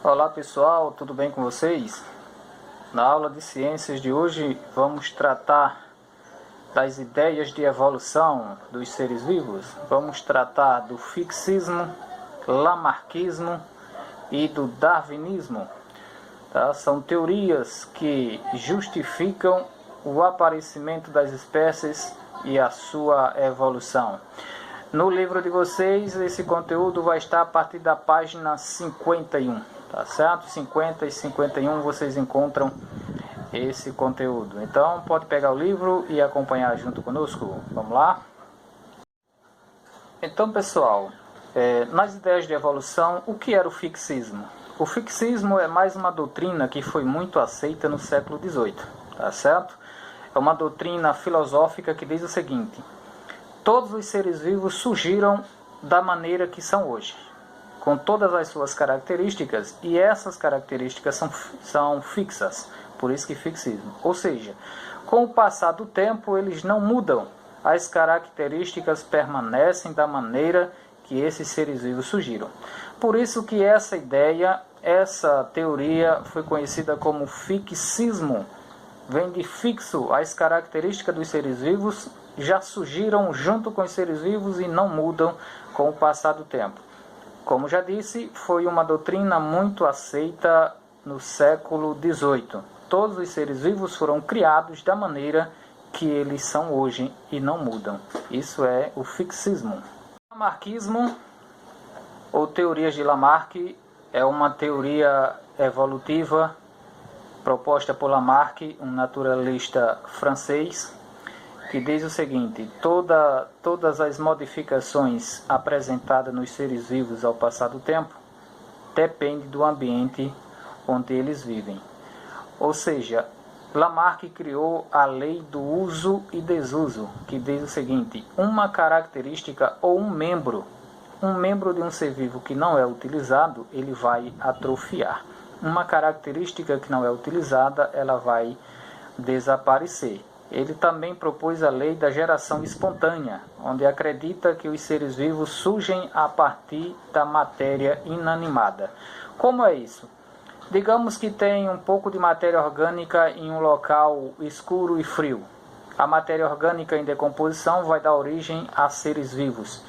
Olá pessoal, tudo bem com vocês? Na aula de ciências de hoje vamos tratar das ideias de evolução dos seres vivos. Vamos tratar do fixismo, lamarquismo e do darwinismo. São teorias que justificam o aparecimento das espécies e a sua evolução. No livro de vocês, esse conteúdo vai estar a partir da página 51, tá certo? 50 e 51 vocês encontram esse conteúdo. Então, pode pegar o livro e acompanhar junto conosco. Vamos lá? Então, pessoal, nas ideias de evolução, o que era o fixismo? O fixismo é mais uma doutrina que foi muito aceita no século XVIII, tá certo? É uma doutrina filosófica que diz o seguinte: todos os seres vivos surgiram da maneira que são hoje, com todas as suas características, e essas características são fixas, por isso que fixismo. Ou seja, com o passar do tempo eles não mudam, as características permanecem da maneira que esses seres vivos surgiram. Por isso que essa ideia, essa teoria foi conhecida como fixismo. Vem de fixo, as características dos seres vivos já surgiram junto com os seres vivos e não mudam com o passar do tempo. Como já disse, foi uma doutrina muito aceita no século XVIII. Todos os seres vivos foram criados da maneira que eles são hoje e não mudam. Isso é o fixismo. O lamarquismo, ou teorias de Lamarck, é uma teoria evolutiva proposta por Lamarck, um naturalista francês, que diz o seguinte: todas as modificações apresentadas nos seres vivos ao passar do tempo dependem do ambiente onde eles vivem. Ou seja, Lamarck criou a lei do uso e desuso, que diz o seguinte: uma característica ou um membro de um ser vivo que não é utilizado, ele vai atrofiar. Uma característica que não é utilizada, ela vai desaparecer. Ele também propôs a lei da geração espontânea, onde acredita que os seres vivos surgem a partir da matéria inanimada. Como é isso? Digamos que tem um pouco de matéria orgânica em um local escuro e frio. A matéria orgânica em decomposição vai dar origem a seres vivos.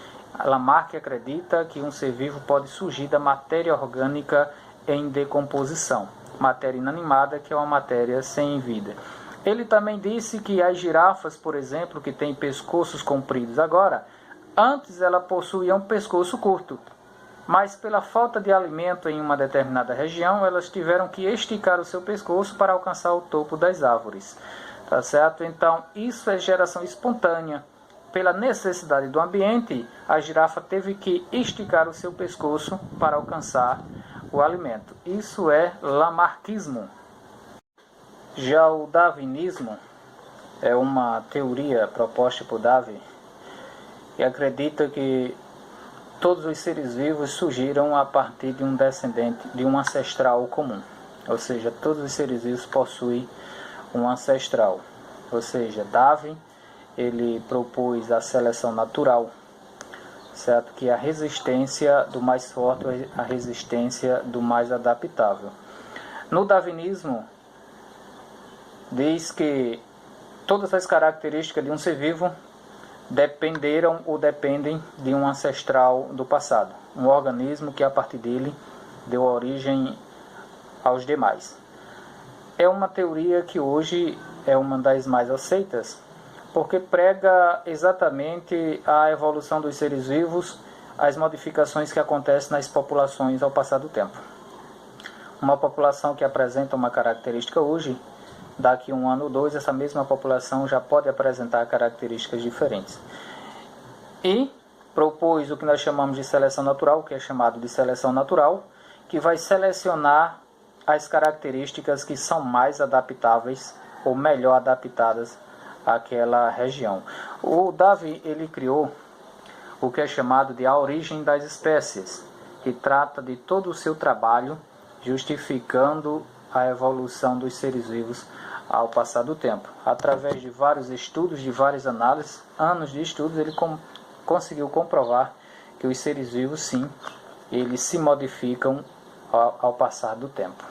Lamarck acredita que um ser vivo pode surgir da matéria orgânica em decomposição, matéria inanimada, que é uma matéria sem vida. Ele também disse que as girafas, por exemplo, que têm pescoços compridos agora, antes ela possuía um pescoço curto, mas pela falta de alimento em uma determinada região, elas tiveram que esticar o seu pescoço para alcançar o topo das árvores. Tá certo? Então, isso é geração espontânea. Pela necessidade do ambiente, a girafa teve que esticar o seu pescoço para alcançar o alimento. Isso é lamarquismo. Já o darwinismo é uma teoria proposta por Darwin, que acredita que todos os seres vivos surgiram a partir de um descendente, de um ancestral comum. Ou seja, todos os seres vivos possuem um ancestral. Ou seja, Darwin, ele propôs a seleção natural, certo? Que é a resistência do mais forte, a resistência do mais adaptável. No darwinismo, diz que todas as características de um ser vivo dependeram ou dependem de um ancestral do passado, um organismo que a partir dele deu origem aos demais. É uma teoria que hoje é uma das mais aceitas, porque prega exatamente a evolução dos seres vivos, as modificações que acontecem nas populações ao passar do tempo. Uma população que apresenta uma característica hoje, daqui a 1 ano ou 2, essa mesma população já pode apresentar características diferentes. E propôs o que nós chamamos de seleção natural, que é chamado de seleção natural, que vai selecionar as características que são mais adaptáveis ou melhor adaptadas àquela região. O Darwin, ele criou o que é chamado de a origem das espécies, que trata de todo o seu trabalho justificando a evolução dos seres vivos ao passar do tempo. Através de vários estudos, de várias análises, anos de estudos, ele conseguiu comprovar que os seres vivos, sim, eles se modificam ao passar do tempo.